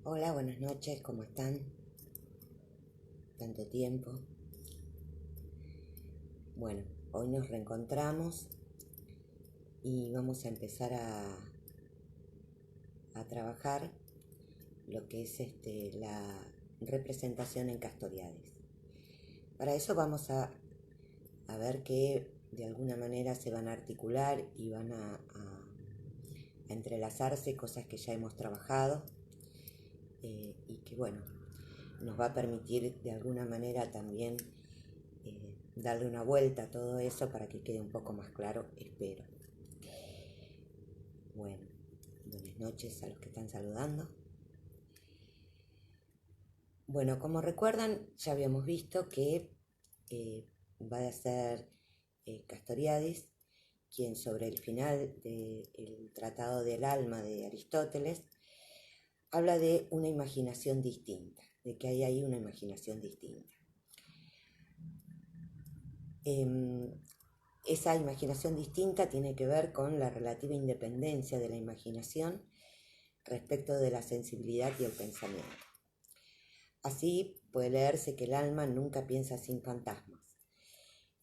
Hola, buenas noches, ¿cómo están? Tanto tiempo. Bueno, hoy nos reencontramos y vamos a empezar a trabajar lo que es la representación en Castoriadis. Para eso vamos a ver que de alguna manera se van a articular y van a entrelazarse cosas que ya hemos trabajado y que bueno, nos va a permitir de alguna manera también darle una vuelta a todo eso para que quede un poco más claro, espero. Bueno, buenas noches a los que están saludando. Bueno, como recuerdan, ya habíamos visto que va a ser Castoriadis quien sobre el final del Tratado del Alma de Aristóteles habla de una imaginación distinta, de que hay ahí una imaginación distinta. Esa imaginación distinta tiene que ver con la relativa independencia de la imaginación respecto de la sensibilidad y el pensamiento. Así puede leerse que el alma nunca piensa sin fantasmas.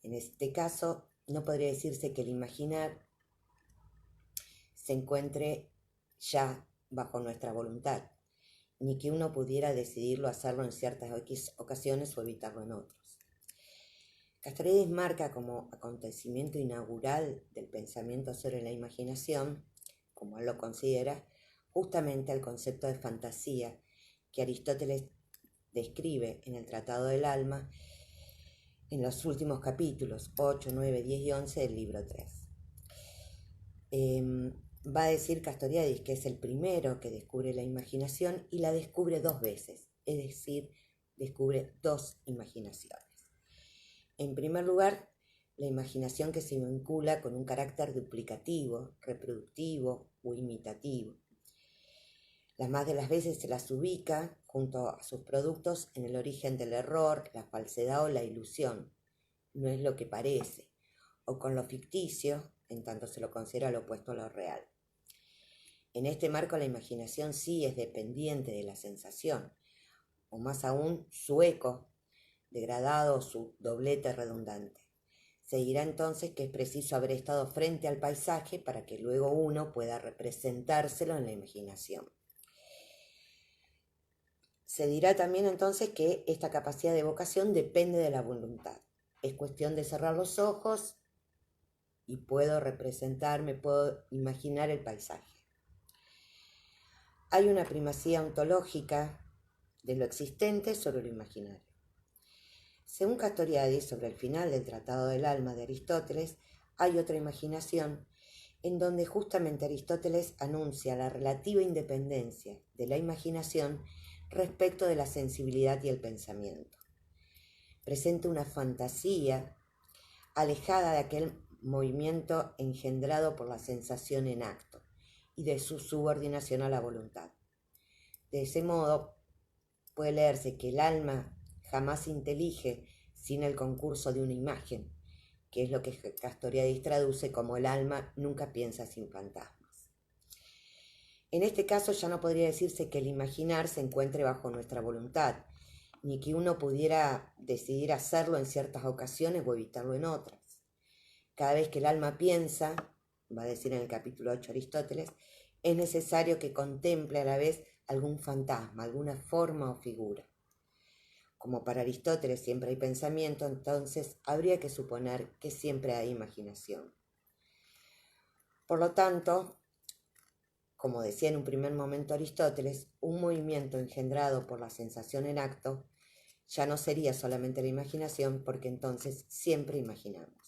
En este caso, no podría decirse que el imaginar se encuentre ya bajo nuestra voluntad, ni que uno pudiera decidirlo hacerlo en ciertas ocasiones o evitarlo en otros. Castoriadis marca como acontecimiento inaugural del pensamiento sobre la imaginación, como él lo considera, justamente el concepto de fantasía que Aristóteles describe en el Tratado del Alma en los últimos capítulos 8, 9, 10 y 11 del libro 3. Va a decir Castoriadis que es el primero que descubre la imaginación y la descubre dos veces, es decir, descubre dos imaginaciones. En primer lugar, la imaginación que se vincula con un carácter duplicativo, reproductivo o imitativo. Las más de las veces se las ubica, junto a sus productos, en el origen del error, la falsedad o la ilusión. No es lo que parece, o con lo ficticio, en tanto se lo considera lo opuesto a lo real. En este marco la imaginación sí es dependiente de la sensación, o más aún su eco, degradado o su doblete redundante. Se dirá entonces que es preciso haber estado frente al paisaje para que luego uno pueda representárselo en la imaginación. Se dirá también entonces que esta capacidad de evocación depende de la voluntad. Es cuestión de cerrar los ojos y puedo representarme, puedo imaginar el paisaje. Hay una primacía ontológica de lo existente sobre lo imaginario. Según Castoriadis, sobre el final del Tratado del Alma de Aristóteles, hay otra imaginación en donde justamente Aristóteles anuncia la relativa independencia de la imaginación respecto de la sensibilidad y el pensamiento. Presenta una fantasía alejada de aquel movimiento engendrado por la sensación en acto y de su subordinación a la voluntad. De ese modo, puede leerse que el alma jamás intelige sin el concurso de una imagen, que es lo que Castoriadis traduce como el alma nunca piensa sin fantasmas. En este caso ya no podría decirse que el imaginar se encuentre bajo nuestra voluntad, ni que uno pudiera decidir hacerlo en ciertas ocasiones o evitarlo en otras. Cada vez que el alma piensa, va a decir en el capítulo 8 Aristóteles, es necesario que contemple a la vez algún fantasma, alguna forma o figura. Como para Aristóteles siempre hay pensamiento, entonces habría que suponer que siempre hay imaginación. Por lo tanto, como decía en un primer momento Aristóteles, un movimiento engendrado por la sensación en acto ya no sería solamente la imaginación, porque entonces siempre imaginamos.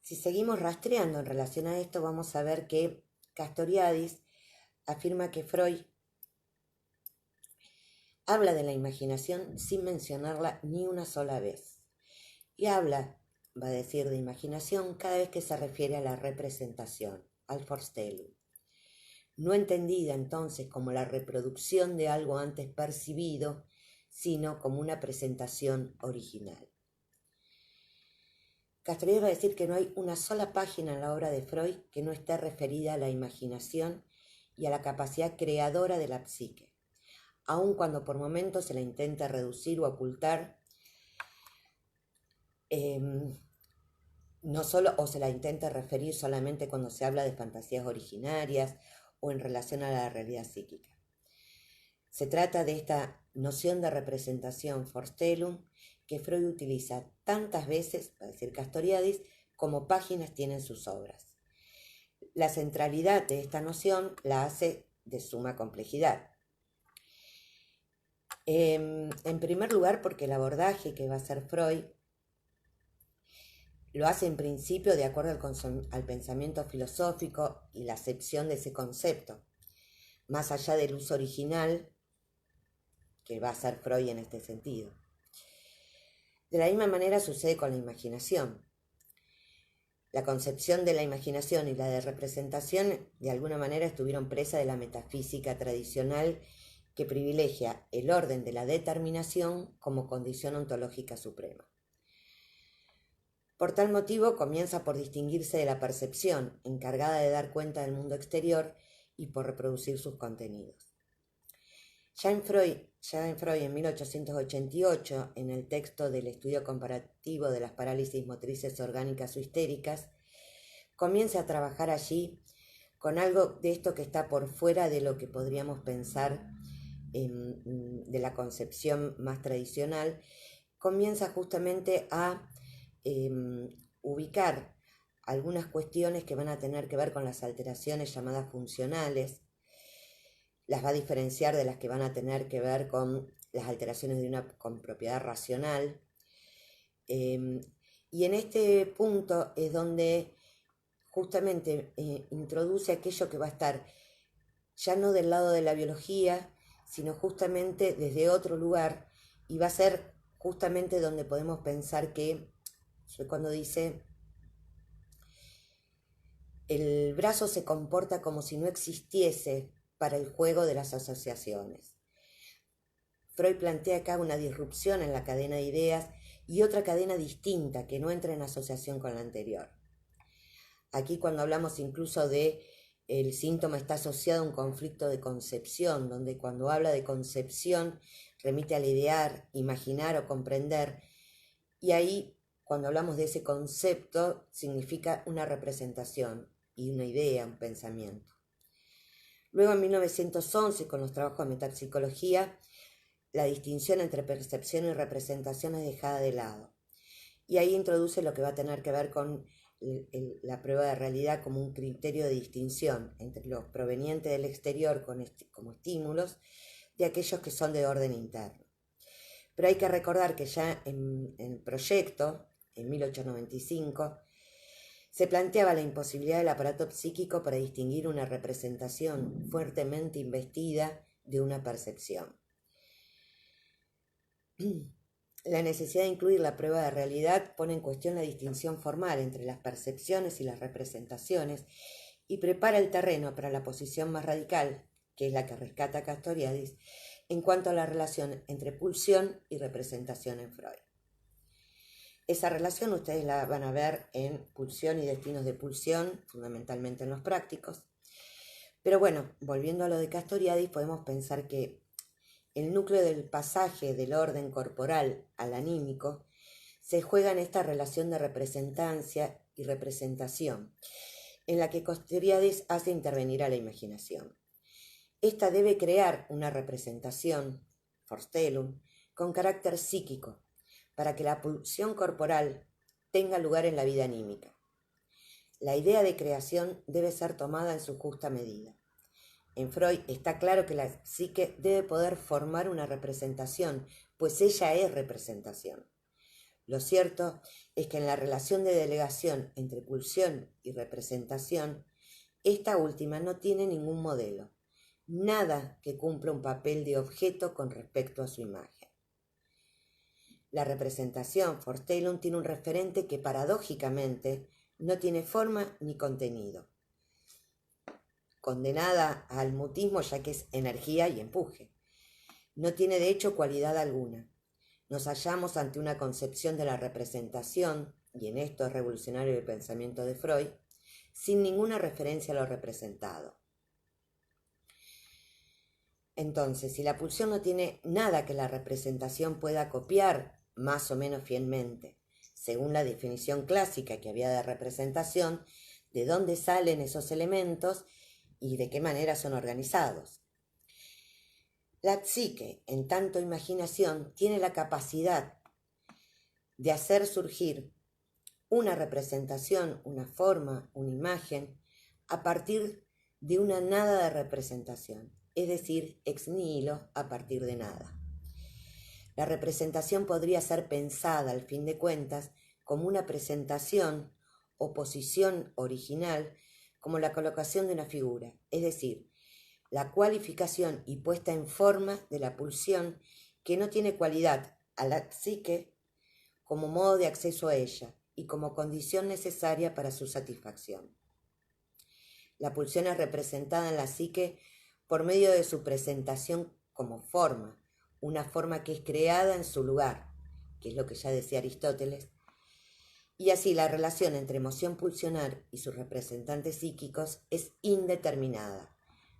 Si seguimos rastreando en relación a esto, vamos a ver que Castoriadis afirma que Freud habla de la imaginación sin mencionarla ni una sola vez. Y habla, va a decir, de imaginación cada vez que se refiere a la representación, al Vorstellung. No entendida entonces como la reproducción de algo antes percibido, sino como una presentación original. Castoriadis va a decir que no hay una sola página en la obra de Freud que no esté referida a la imaginación y a la capacidad creadora de la psique, aun cuando por momentos se la intenta reducir o ocultar, no solo, o se la intenta referir solamente cuando se habla de fantasías originarias o en relación a la realidad psíquica. Se trata de esta noción de representación Forstelum que Freud utiliza tantas veces, para decir Castoriadis, como páginas tienen sus obras. La centralidad de esta noción la hace de suma complejidad. En primer lugar, porque el abordaje que va a hacer Freud lo hace en principio de acuerdo al pensamiento filosófico y la acepción de ese concepto, más allá del uso original que va a hacer Freud en este sentido. De la misma manera sucede con la imaginación. La concepción de la imaginación y la de representación de alguna manera estuvieron presas de la metafísica tradicional que privilegia el orden de la determinación como condición ontológica suprema. Por tal motivo comienza por distinguirse de la percepción, encargada de dar cuenta del mundo exterior y por reproducir sus contenidos. Ya en Freud, en 1888, en el texto del estudio comparativo de las parálisis motrices orgánicas o histéricas, comienza a trabajar allí con algo de esto que está por fuera de lo que podríamos pensar de la concepción más tradicional. Comienza justamente a ubicar algunas cuestiones que van a tener que ver con las alteraciones llamadas funcionales. Las va a diferenciar de las que van a tener que ver con las alteraciones con propiedad racional. Y en este punto es donde justamente introduce aquello que va a estar ya no del lado de la biología, sino justamente desde otro lugar, y va a ser justamente donde podemos pensar que, cuando dice, el brazo se comporta como si no existiese para el juego de las asociaciones. Freud plantea acá una disrupción en la cadena de ideas y otra cadena distinta que no entra en asociación con la anterior. Aquí cuando hablamos incluso de el síntoma está asociado a un conflicto de concepción, donde cuando habla de concepción remite al idear, imaginar o comprender, y ahí cuando hablamos de ese concepto significa una representación y una idea, un pensamiento. Luego en 1911, con los trabajos de metapsicología, la distinción entre percepción y representación es dejada de lado. Y ahí introduce lo que va a tener que ver con la prueba de realidad como un criterio de distinción entre los provenientes del exterior como estímulos de aquellos que son de orden interno. Pero hay que recordar que ya en el proyecto, en 1895, se planteaba la imposibilidad del aparato psíquico para distinguir una representación fuertemente investida de una percepción. La necesidad de incluir la prueba de realidad pone en cuestión la distinción formal entre las percepciones y las representaciones y prepara el terreno para la posición más radical, que es la que rescata Castoriadis, en cuanto a la relación entre pulsión y representación en Freud. Esa relación ustedes la van a ver en Pulsión y Destinos de Pulsión, fundamentalmente en los prácticos. Pero bueno, volviendo a lo de Castoriadis, podemos pensar que el núcleo del pasaje del orden corporal al anímico se juega en esta relación de representancia y representación, en la que Castoriadis hace intervenir a la imaginación. Esta debe crear una representación, Forstelum, con carácter psíquico, para que la pulsión corporal tenga lugar en la vida anímica. La idea de creación debe ser tomada en su justa medida. En Freud está claro que la psique debe poder formar una representación, pues ella es representación. Lo cierto es que en la relación de delegación entre pulsión y representación, esta última no tiene ningún modelo, nada que cumpla un papel de objeto con respecto a su imagen. La representación, Forstelum, tiene un referente que paradójicamente no tiene forma ni contenido, condenada al mutismo ya que es energía y empuje. No tiene de hecho cualidad alguna. Nos hallamos ante una concepción de la representación, y en esto es revolucionario el pensamiento de Freud, sin ninguna referencia a lo representado. Entonces, si la pulsión no tiene nada que la representación pueda copiar más o menos fielmente, según la definición clásica que había de representación, de dónde salen esos elementos y de qué manera son organizados. La psique, en tanto imaginación, tiene la capacidad de hacer surgir una representación, una forma, una imagen, a partir de una nada de representación, es decir, ex nihilo, a partir de nada. La representación podría ser pensada, al fin de cuentas, como una presentación o posición original, como la colocación de una figura, es decir, la cualificación y puesta en forma de la pulsión que no tiene cualidad a la psique como modo de acceso a ella y como condición necesaria para su satisfacción. La pulsión es representada en la psique por medio de su presentación como forma, una forma que es creada en su lugar, que es lo que ya decía Aristóteles, y así la relación entre emoción pulsionar y sus representantes psíquicos es indeterminada.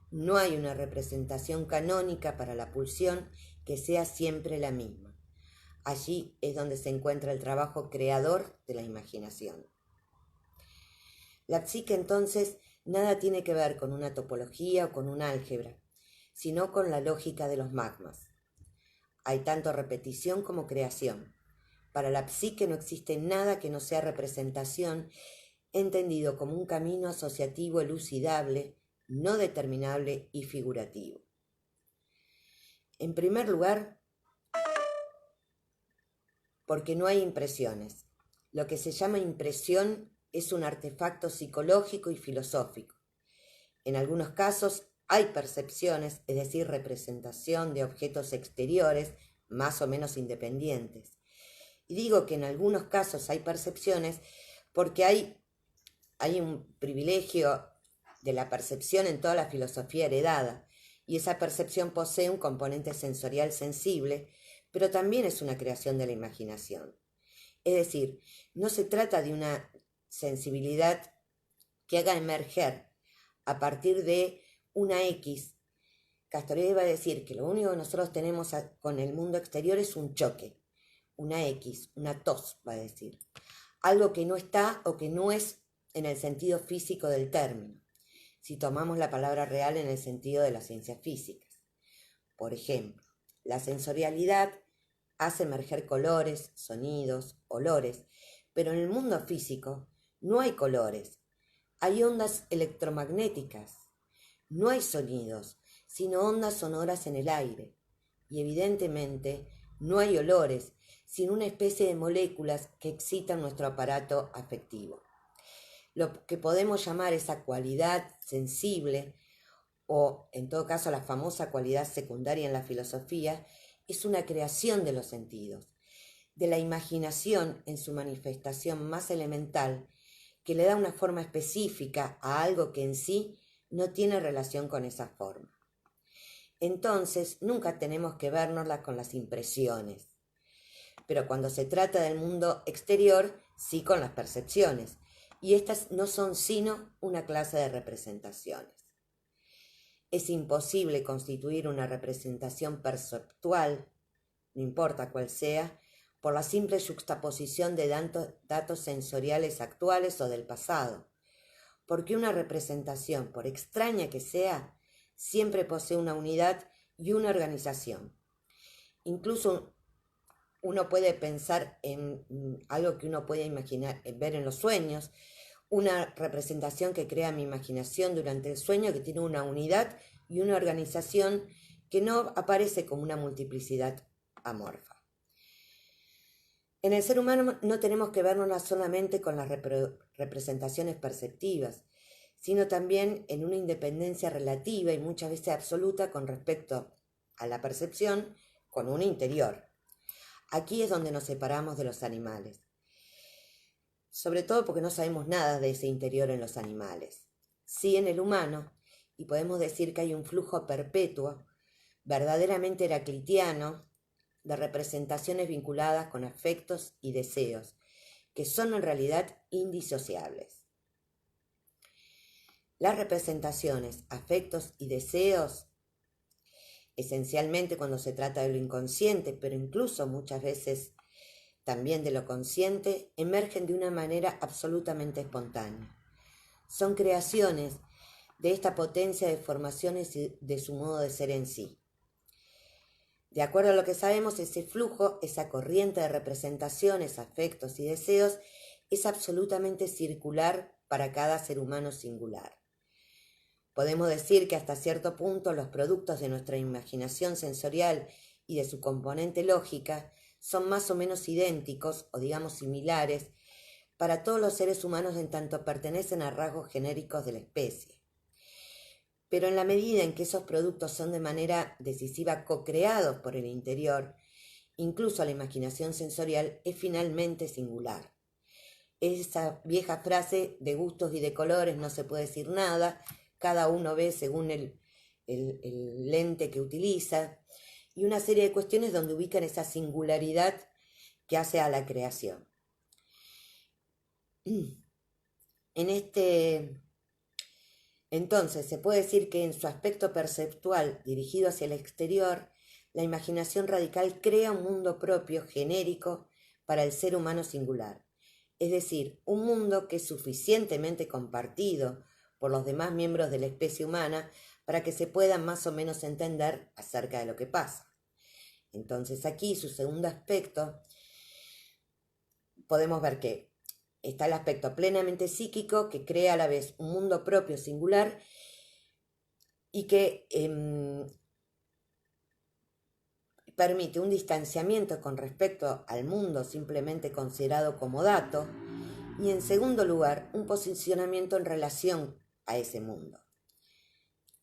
No hay una representación canónica para la pulsión que sea siempre la misma. Allí es donde se encuentra el trabajo creador de la imaginación. La psique entonces nada tiene que ver con una topología o con un álgebra, sino con la lógica de los magmas. Hay tanto repetición como creación. Para la psique no existe nada que no sea representación, entendido como un camino asociativo elucidable, no determinable y figurativo. En primer lugar, porque no hay impresiones. Lo que se llama impresión es un artefacto psicológico y filosófico. En algunos casos hay percepciones, es decir, representación de objetos exteriores más o menos independientes. Y digo que en algunos casos hay percepciones porque hay un privilegio de la percepción en toda la filosofía heredada, y esa percepción posee un componente sensorial sensible, pero también es una creación de la imaginación. Es decir, no se trata de una sensibilidad que haga emerger a partir de una X. Castoriadis va a decir que lo único que nosotros tenemos con el mundo exterior es un choque, una X, una tos, va a decir. Algo que no está o que no es en el sentido físico del término, si tomamos la palabra real en el sentido de las ciencias físicas. Por ejemplo, la sensorialidad hace emerger colores, sonidos, olores, pero en el mundo físico no hay colores, hay ondas electromagnéticas, no hay sonidos, sino ondas sonoras en el aire, y evidentemente no hay olores, sino una especie de moléculas que excitan nuestro aparato afectivo. Lo que podemos llamar esa cualidad sensible, o en todo caso la famosa cualidad secundaria en la filosofía, es una creación de los sentidos, de la imaginación en su manifestación más elemental, que le da una forma específica a algo que en sí no tiene relación con esa forma. Entonces, nunca tenemos que vernosla con las impresiones, pero cuando se trata del mundo exterior, sí con las percepciones, y estas no son sino una clase de representaciones. Es imposible constituir una representación perceptual, no importa cuál sea, por la simple yuxtaposición de datos sensoriales actuales o del pasado, porque una representación, por extraña que sea, siempre posee una unidad y una organización. Incluso uno puede pensar en algo que uno puede imaginar, ver en los sueños, una representación que crea mi imaginación durante el sueño, que tiene una unidad y una organización que no aparece como una multiplicidad amorfa. En el ser humano no tenemos que vernos solamente con las representaciones perceptivas, sino también en una independencia relativa y muchas veces absoluta con respecto a la percepción, con un interior. Aquí es donde nos separamos de los animales, sobre todo porque no sabemos nada de ese interior en los animales. Sí en el humano, y podemos decir que hay un flujo perpetuo, verdaderamente heraclitiano, de representaciones vinculadas con afectos y deseos, que son en realidad indisociables. Las representaciones, afectos y deseos esencialmente cuando se trata de lo inconsciente, pero incluso muchas veces también de lo consciente, emergen de una manera absolutamente espontánea. Son creaciones de esta potencia de formaciones y de su modo de ser en sí. De acuerdo a lo que sabemos, ese flujo, esa corriente de representaciones, afectos y deseos es absolutamente circular para cada ser humano singular. Podemos decir que hasta cierto punto los productos de nuestra imaginación sensorial y de su componente lógica son más o menos idénticos o digamos similares para todos los seres humanos en tanto pertenecen a rasgos genéricos de la especie. Pero en la medida en que esos productos son de manera decisiva co-creados por el interior, incluso la imaginación sensorial es finalmente singular. Esa vieja frase de gustos y de colores no se puede decir nada, cada uno ve según el lente que utiliza, y una serie de cuestiones donde ubican esa singularidad que hace a la creación. Entonces, se puede decir que en su aspecto perceptual dirigido hacia el exterior, la imaginación radical crea un mundo propio, genérico, para el ser humano singular. Es decir, un mundo que es suficientemente compartido por los demás miembros de la especie humana para que se pueda más o menos entender acerca de lo que pasa. Entonces aquí, su segundo aspecto, podemos ver que está el aspecto plenamente psíquico que crea a la vez un mundo propio singular y que permite un distanciamiento con respecto al mundo simplemente considerado como dato y en segundo lugar un posicionamiento en relación a ese mundo.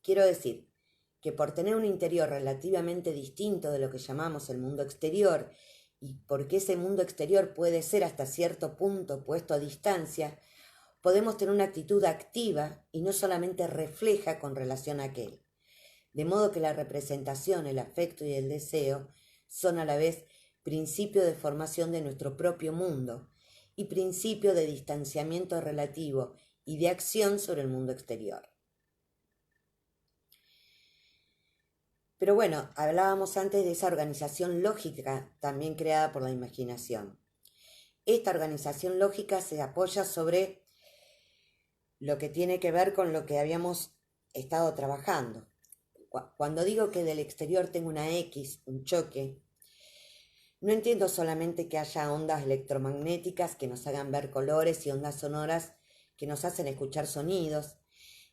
Quiero decir que por tener un interior relativamente distinto de lo que llamamos el mundo exterior y porque ese mundo exterior puede ser hasta cierto punto puesto a distancia, podemos tener una actitud activa y no solamente refleja con relación a aquel. De modo que la representación, el afecto y el deseo son a la vez principio de formación de nuestro propio mundo y principio de distanciamiento relativo y de acción sobre el mundo exterior. Pero bueno, hablábamos antes de esa organización lógica también creada por la imaginación. Esta organización lógica se apoya sobre lo que tiene que ver con lo que habíamos estado trabajando. Cuando digo que del exterior tengo una X, un choque, no entiendo solamente que haya ondas electromagnéticas que nos hagan ver colores y ondas sonoras que nos hacen escuchar sonidos.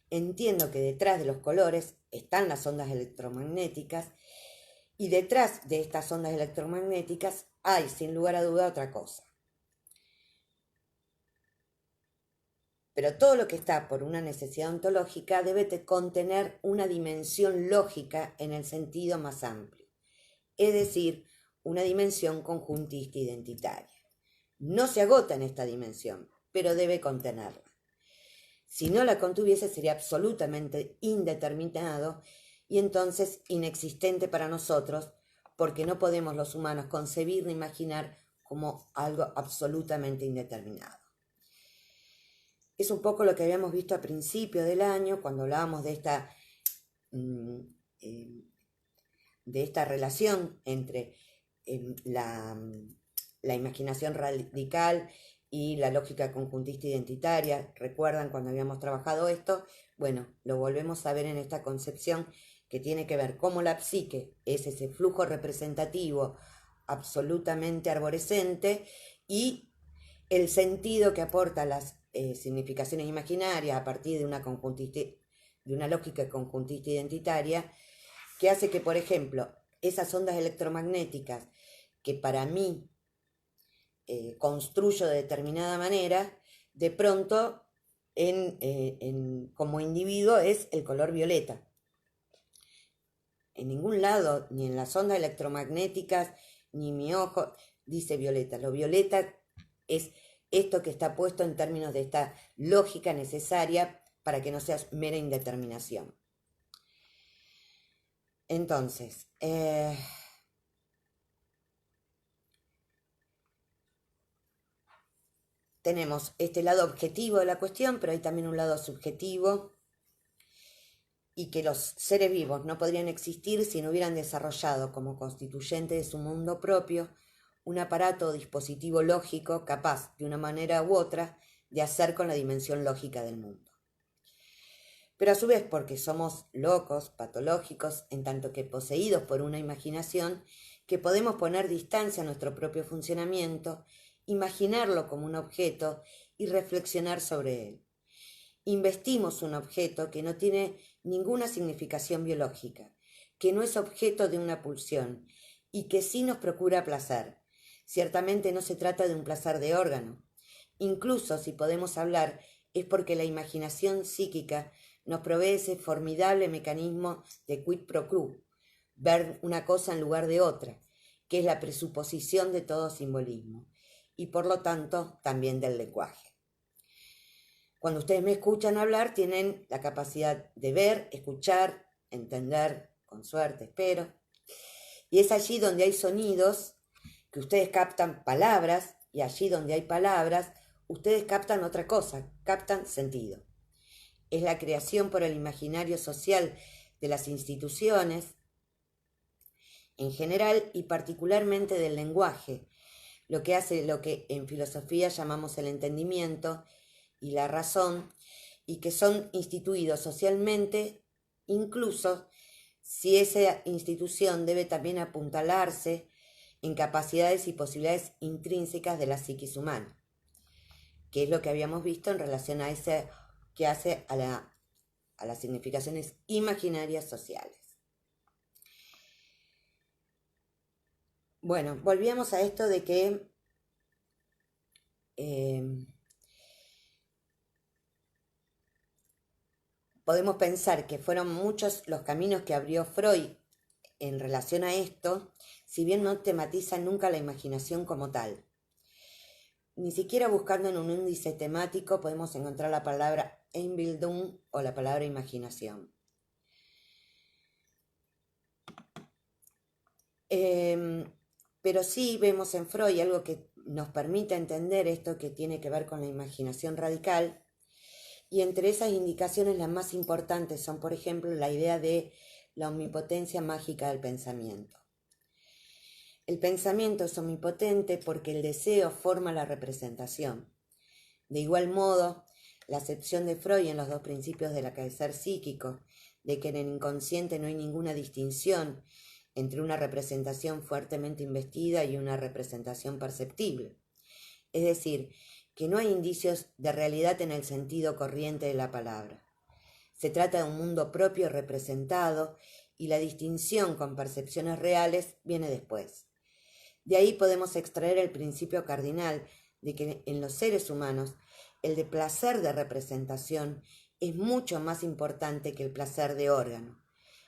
Entiendo que detrás de los colores están las ondas electromagnéticas y detrás de estas ondas electromagnéticas hay, sin lugar a duda, otra cosa. Pero todo lo que está por una necesidad ontológica debe contener una dimensión lógica en el sentido más amplio, es decir, una dimensión conjuntista identitaria. No se agota en esta dimensión, pero debe contenerla. Si no la contuviese sería absolutamente indeterminado y entonces inexistente para nosotros, porque no podemos los humanos concebir ni imaginar como algo absolutamente indeterminado. Es un poco lo que habíamos visto a principio del año cuando hablábamos de esta relación entre la imaginación radical y la lógica conjuntista identitaria. ¿Recuerdan cuando habíamos trabajado esto? Bueno, lo volvemos a ver en esta concepción que tiene que ver cómo la psique es ese flujo representativo absolutamente arborescente y el sentido que aporta las significaciones imaginarias a partir de una lógica conjuntista identitaria que hace que, por ejemplo, esas ondas electromagnéticas que para mí construyo de determinada manera, de pronto como individuo es el color violeta. En ningún lado, ni en las ondas electromagnéticas, ni mi ojo, dice violeta. Lo violeta es esto que está puesto en términos de esta lógica necesaria para que no sea mera indeterminación. Entonces, tenemos este lado objetivo de la cuestión, pero hay también un lado subjetivo y que los seres vivos no podrían existir si no hubieran desarrollado como constituyente de su mundo propio un aparato o dispositivo lógico capaz, de una manera u otra, de hacer con la dimensión lógica del mundo. Pero a su vez, porque somos locos, patológicos, en tanto que poseídos por una imaginación, que podemos poner distancia a nuestro propio funcionamiento, imaginarlo como un objeto y reflexionar sobre él. Investimos un objeto que no tiene ninguna significación biológica, que no es objeto de una pulsión y que sí nos procura placer. Ciertamente no se trata de un placer de órgano. Incluso si podemos hablar, es porque la imaginación psíquica nos provee ese formidable mecanismo de quid pro quo, ver una cosa en lugar de otra, que es la presuposición de todo simbolismo, y por lo tanto también del lenguaje. Cuando ustedes me escuchan hablar, tienen la capacidad de ver, escuchar, entender, con suerte, espero, y es allí donde hay sonidos que ustedes captan palabras, y allí donde hay palabras, ustedes captan otra cosa, captan sentido. Es la creación por el imaginario social de las instituciones en general y particularmente del lenguaje, lo que hace lo que en filosofía llamamos el entendimiento y la razón, y que son instituidos socialmente, incluso si esa institución debe también apuntalarse en capacidades y posibilidades intrínsecas de la psiquis humana, que es lo que habíamos visto en relación a ese que hace a las significaciones imaginarias sociales. Bueno, volvíamos a esto de que podemos pensar que fueron muchos los caminos que abrió Freud en relación a esto, si bien no tematiza nunca la imaginación como tal. Ni siquiera buscando en un índice temático podemos encontrar la palabra Einbildung o la palabra imaginación. Pero sí vemos en Freud algo que nos permite entender esto que tiene que ver con la imaginación radical, y entre esas indicaciones las más importantes son, por ejemplo, la idea de la omnipotencia mágica del pensamiento. El pensamiento es omnipotente porque el deseo forma la representación. De igual modo, la acepción de Freud en los dos principios del acaecer psíquico, de que en el inconsciente no hay ninguna distinción entre una representación fuertemente investida y una representación perceptible. Es decir, que no hay indicios de realidad en el sentido corriente de la palabra. Se trata de un mundo propio representado y la distinción con percepciones reales viene después. De ahí podemos extraer el principio cardinal de que en los seres humanos el de placer de representación es mucho más importante que el placer de órgano.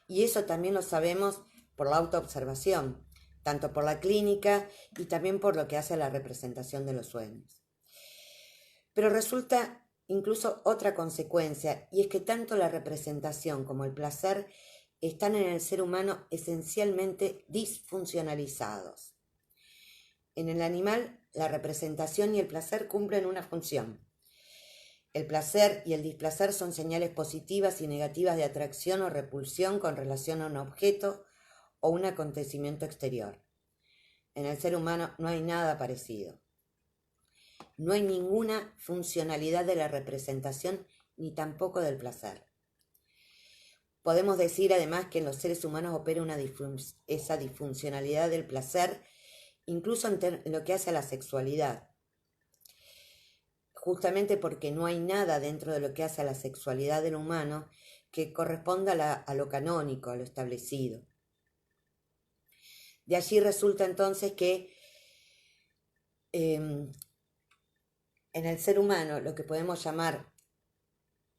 Y eso también lo sabemos por la autoobservación, tanto por la clínica y también por lo que hace a la representación de los sueños. Pero resulta incluso otra consecuencia, y es que tanto la representación como el placer están en el ser humano esencialmente disfuncionalizados. En el animal, la representación y el placer cumplen una función. El placer y el displacer son señales positivas y negativas de atracción o repulsión con relación a un objeto o un acontecimiento exterior. En el ser humano no hay nada parecido. No hay ninguna funcionalidad de la representación ni tampoco del placer. Podemos decir además que en los seres humanos opera esa disfuncionalidad del placer, incluso en lo que hace a la sexualidad, justamente porque no hay nada dentro de lo que hace a la sexualidad del humano que corresponda a lo canónico, a lo establecido. De allí resulta entonces que en el ser humano lo que podemos llamar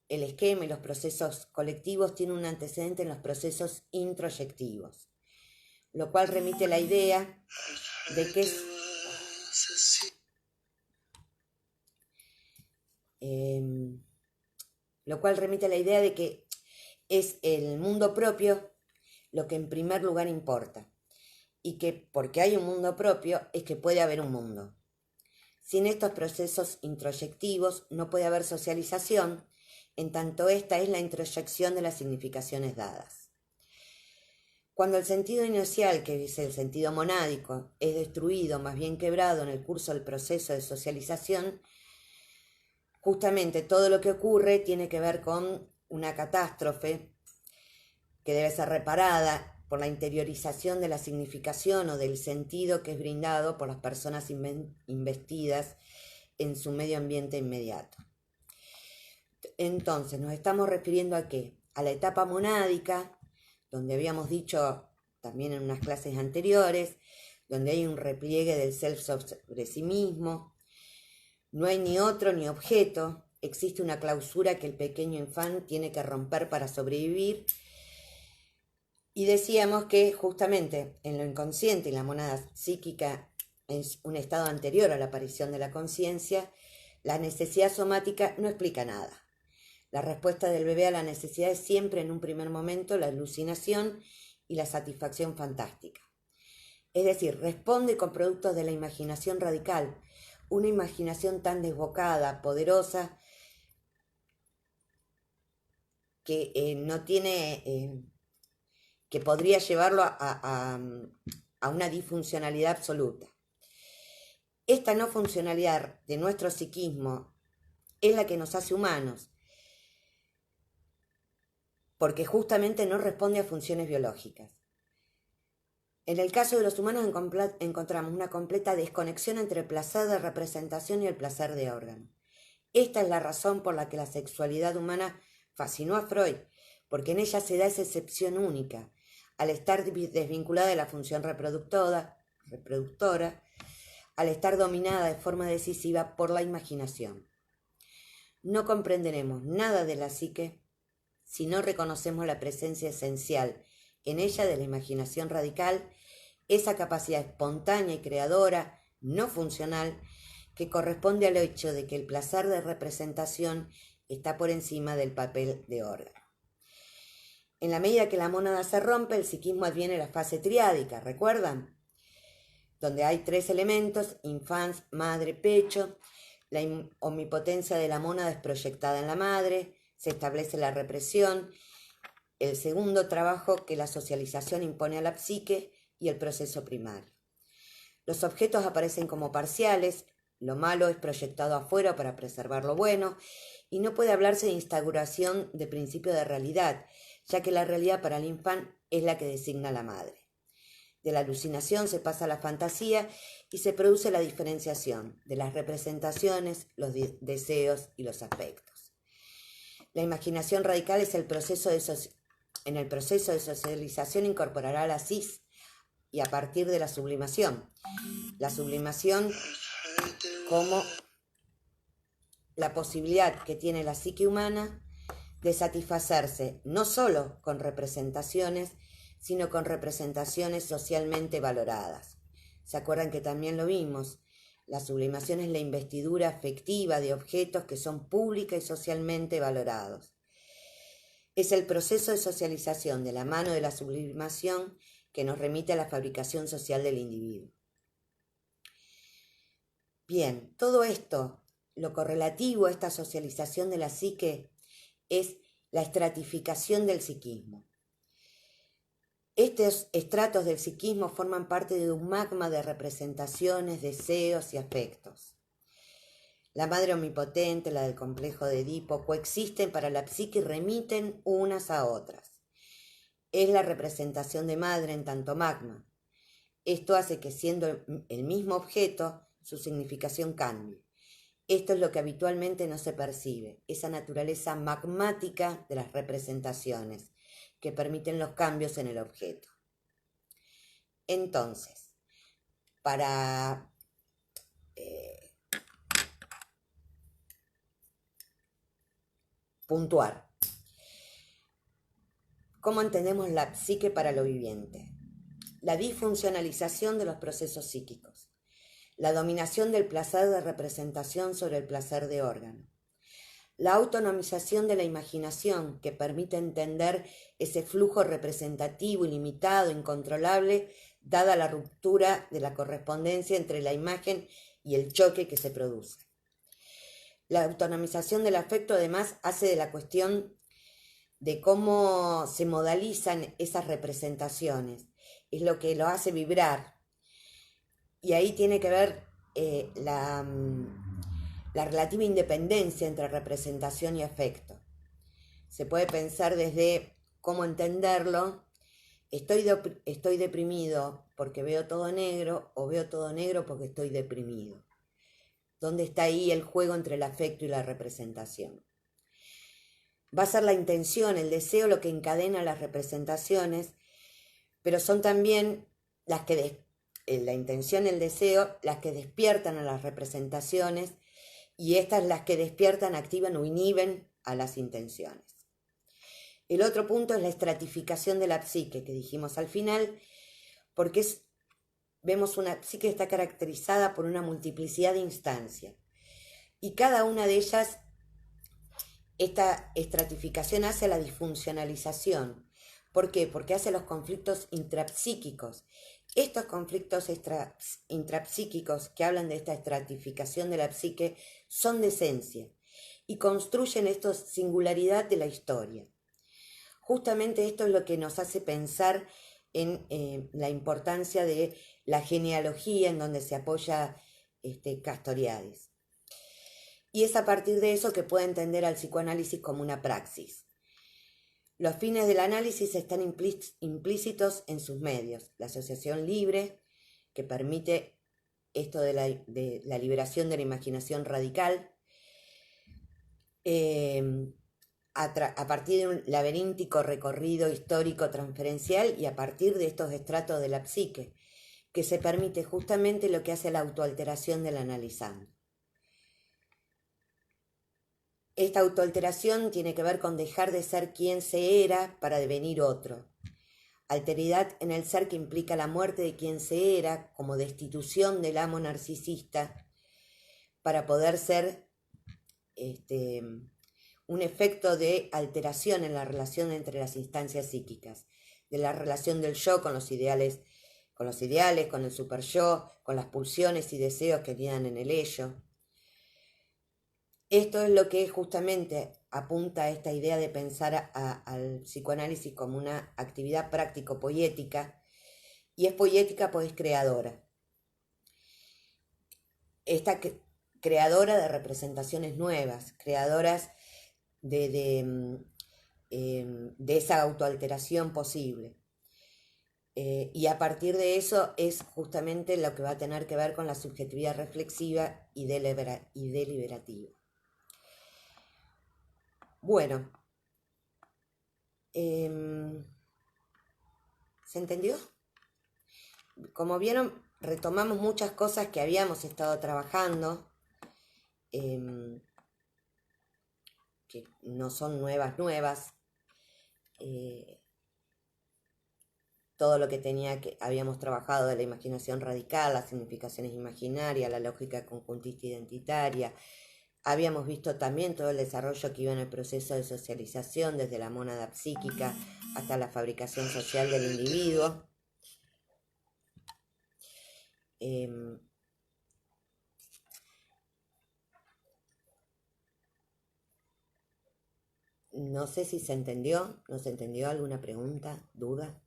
el esquema y los procesos colectivos tiene un antecedente en los procesos introyectivos, lo cual remite a la idea de que es el mundo propio lo que en primer lugar importa, y que porque hay un mundo propio es que puede haber un mundo. Sin estos procesos introyectivos no puede haber socialización, en tanto esta es la introyección de las significaciones dadas. Cuando el sentido inicial, que es el sentido monádico, es destruido, más bien quebrado en el curso del proceso de socialización, justamente todo lo que ocurre tiene que ver con una catástrofe que debe ser reparada por la interiorización de la significación o del sentido que es brindado por las personas investidas en su medio ambiente inmediato. Entonces, nos estamos refiriendo ¿a qué? A la etapa monádica, donde habíamos dicho también en unas clases anteriores, donde hay un repliegue del self sobre sí mismo, no hay ni otro ni objeto, existe una clausura que el pequeño infante tiene que romper para sobrevivir. Y decíamos que justamente en lo inconsciente y la mónada psíquica es un estado anterior a la aparición de la conciencia, la necesidad somática no explica nada. La respuesta del bebé a la necesidad es siempre en un primer momento la alucinación y la satisfacción fantástica. Es decir, responde con productos de la imaginación radical, una imaginación tan desbocada, poderosa, que no tiene... que podría llevarlo a una disfuncionalidad absoluta. Esta no funcionalidad de nuestro psiquismo es la que nos hace humanos, porque justamente no responde a funciones biológicas. En el caso de los humanos encontramos una completa desconexión entre el placer de representación y el placer de órgano. Esta es la razón por la que la sexualidad humana fascinó a Freud, porque en ella se da esa excepción única, al estar desvinculada de la función reproductora, al estar dominada de forma decisiva por la imaginación. No comprenderemos nada de la psique si no reconocemos la presencia esencial en ella de la imaginación radical, esa capacidad espontánea y creadora, no funcional, que corresponde al hecho de que el placer de representación está por encima del papel de órgano. En la medida que la mónada se rompe, el psiquismo adviene la fase triádica, ¿recuerdan? Donde hay 3 elementos, infans, madre, pecho. La omnipotencia de la mónada es proyectada en la madre, se establece la represión, el segundo trabajo que la socialización impone a la psique y el proceso primario. Los objetos aparecen como parciales, lo malo es proyectado afuera para preservar lo bueno, y no puede hablarse de instauración de principio de realidad, ya que la realidad para el infante es la que designa la madre. De la alucinación se pasa a la fantasía y se produce la diferenciación de las representaciones, los deseos y los afectos. La imaginación radical es en el proceso de socialización incorporará la cis y a partir de la sublimación. La sublimación como la posibilidad que tiene la psique humana de satisfacerse no solo con representaciones, sino con representaciones socialmente valoradas. ¿Se acuerdan que también lo vimos? La sublimación es la investidura afectiva de objetos que son públicas y socialmente valorados. Es el proceso de socialización de la mano de la sublimación que nos remite a la fabricación social del individuo. Bien, todo esto, lo correlativo a esta socialización de la psique, es la estratificación del psiquismo. Estos estratos del psiquismo forman parte de un magma de representaciones, deseos y afectos. La madre omnipotente, la del complejo de Edipo, coexisten para la psique y remiten unas a otras. Es la representación de madre en tanto magma. Esto hace que, siendo el mismo objeto, su significación cambie. Esto es lo que habitualmente no se percibe, esa naturaleza magmática de las representaciones que permiten los cambios en el objeto. Entonces, para puntuar, ¿cómo entendemos la psique para lo viviente? La disfuncionalización de los procesos psíquicos, la dominación del placer de representación sobre el placer de órgano, la autonomización de la imaginación que permite entender ese flujo representativo ilimitado, incontrolable, dada la ruptura de la correspondencia entre la imagen y el choque que se produce. La autonomización del afecto además hace de la cuestión de cómo se modalizan esas representaciones. Es lo que lo hace vibrar. Y ahí tiene que ver la relativa independencia entre representación y afecto. Se puede pensar desde cómo entenderlo. Estoy deprimido porque veo todo negro o veo todo negro porque estoy deprimido. ¿Dónde está ahí el juego entre el afecto y la representación? Va a ser la intención, el deseo lo que encadena las representaciones, pero son también las que la intención y el deseo las que despiertan a las representaciones, y estas las que despiertan, activan o inhiben a las intenciones. El otro punto es la estratificación de la psique, que dijimos al final, porque vemos una psique que está caracterizada por una multiplicidad de instancias, y cada una de ellas, esta estratificación hace la disfuncionalización. ¿Por qué? Porque hace los conflictos intrapsíquicos. Estos conflictos intrapsíquicos que hablan de esta estratificación de la psique son de esencia y construyen esta singularidad de la historia. Justamente esto es lo que nos hace pensar en la importancia de la genealogía en donde se apoya Castoriadis. Y es a partir de eso que puede entender al psicoanálisis como una praxis. Los fines del análisis están implícitos en sus medios. La asociación libre, que permite esto de la liberación de la imaginación radical, a partir de un laberíntico recorrido histórico transferencial y a partir de estos estratos de la psique, que se permite justamente lo que hace la autoalteración del analizando. Esta autoalteración tiene que ver con dejar de ser quien se era para devenir otro. Alteridad en el ser que implica la muerte de quien se era como destitución del amo narcisista para poder ser un efecto de alteración en la relación entre las instancias psíquicas, de la relación del yo con los ideales, con el super yo, con las pulsiones y deseos que quedan en el ello. Esto es lo que justamente apunta a esta idea de pensar al psicoanálisis como una actividad práctico-poética, y es poética pues es creadora. Esta creadora de representaciones nuevas, creadoras de esa autoalteración posible. Y a partir de eso es justamente lo que va a tener que ver con la subjetividad reflexiva y deliberativa. Bueno, ¿se entendió? Como vieron, retomamos muchas cosas que habíamos estado trabajando, que no son nuevas. Todo lo que habíamos trabajado de la imaginación radical, las significaciones imaginarias, la lógica conjuntista identitaria. Habíamos visto también todo el desarrollo que iba en el proceso de socialización, desde la mónada psíquica hasta la fabricación social del individuo. No sé si se entendió, ¿no se entendió? ¿Alguna pregunta, duda?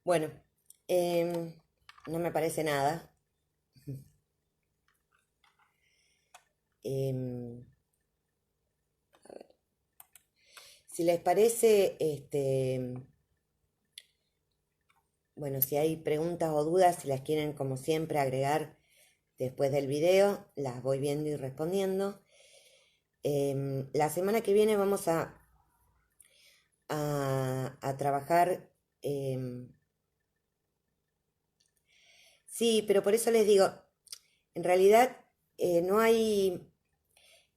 Bueno, no me parece nada. Si les parece, bueno, si hay preguntas o dudas, si las quieren como siempre agregar después del video, las voy viendo y respondiendo. La semana que viene vamos a trabajar. Sí, pero por eso les digo, en realidad no hay,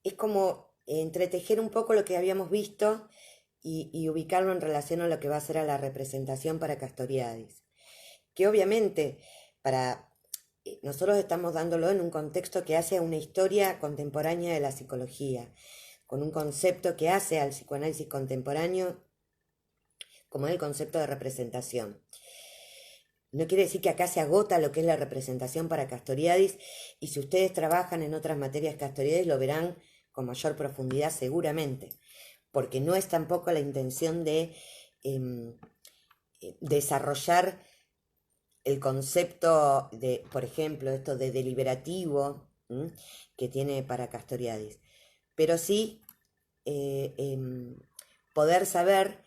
es como entretejer un poco lo que habíamos visto y ubicarlo en relación a lo que va a ser a la representación para Castoriadis. Que obviamente para nosotros estamos dándolo en un contexto que hace a una historia contemporánea de la psicología, con un concepto que hace al psicoanálisis contemporáneo como es el concepto de representación. No quiere decir que acá se agota lo que es la representación para Castoriadis, y si ustedes trabajan en otras materias Castoriadis lo verán con mayor profundidad seguramente, porque no es tampoco la intención de desarrollar el concepto de, por ejemplo, esto de deliberativo que tiene para Castoriadis, pero sí poder saber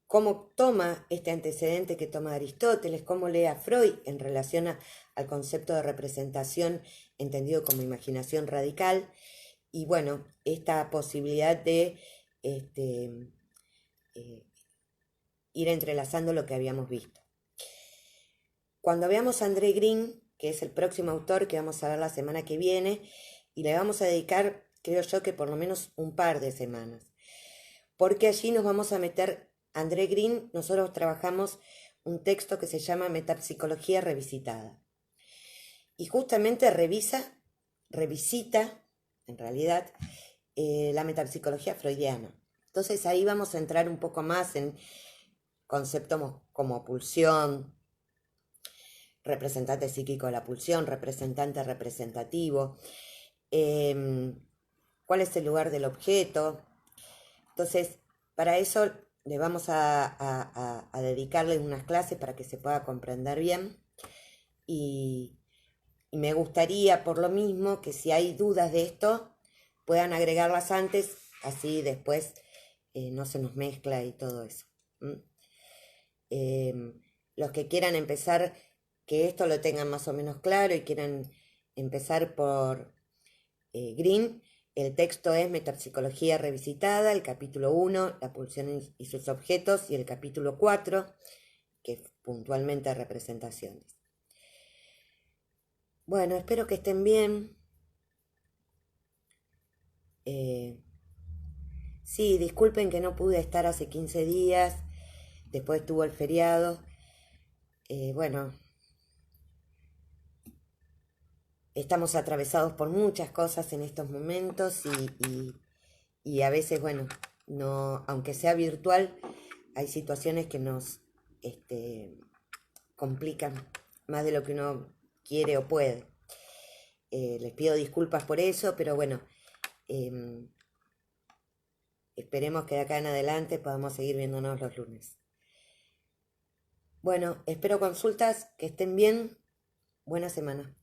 cómo toma este antecedente que toma Aristóteles, cómo lee a Freud en relación al concepto de representación entendido como imaginación radical, y bueno, esta posibilidad de ir entrelazando lo que habíamos visto. Cuando veamos a André Green, que es el próximo autor que vamos a ver la semana que viene, y le vamos a dedicar, creo yo, que por lo menos un par de semanas, porque allí nos vamos a meter. André Green, nosotros trabajamos un texto que se llama Metapsicología Revisitada. Y justamente revisita, en realidad, la metapsicología freudiana. Entonces ahí vamos a entrar un poco más en conceptos como pulsión, representante psíquico de la pulsión, representante representativo, cuál es el lugar del objeto. Entonces, para eso le vamos a dedicarle unas clases para que se pueda comprender bien, y me gustaría por lo mismo que si hay dudas de esto puedan agregarlas antes, así después no se nos mezcla y todo eso. Los que quieran empezar, que esto lo tengan más o menos claro y quieran empezar por Green, el texto es Metapsicología Revisitada, el capítulo 1, la pulsión y sus objetos, y el capítulo 4, que es puntualmente representaciones. Bueno, espero que estén bien. Sí, disculpen que no pude estar hace 15 días, después tuvo el feriado. Bueno, estamos atravesados por muchas cosas en estos momentos y a veces, bueno, no, aunque sea virtual, hay situaciones que nos complican más de lo que uno quiere o puede. Les pido disculpas por eso, pero bueno, esperemos que de acá en adelante podamos seguir viéndonos los lunes. Bueno, espero consultas, que estén bien, buena semana.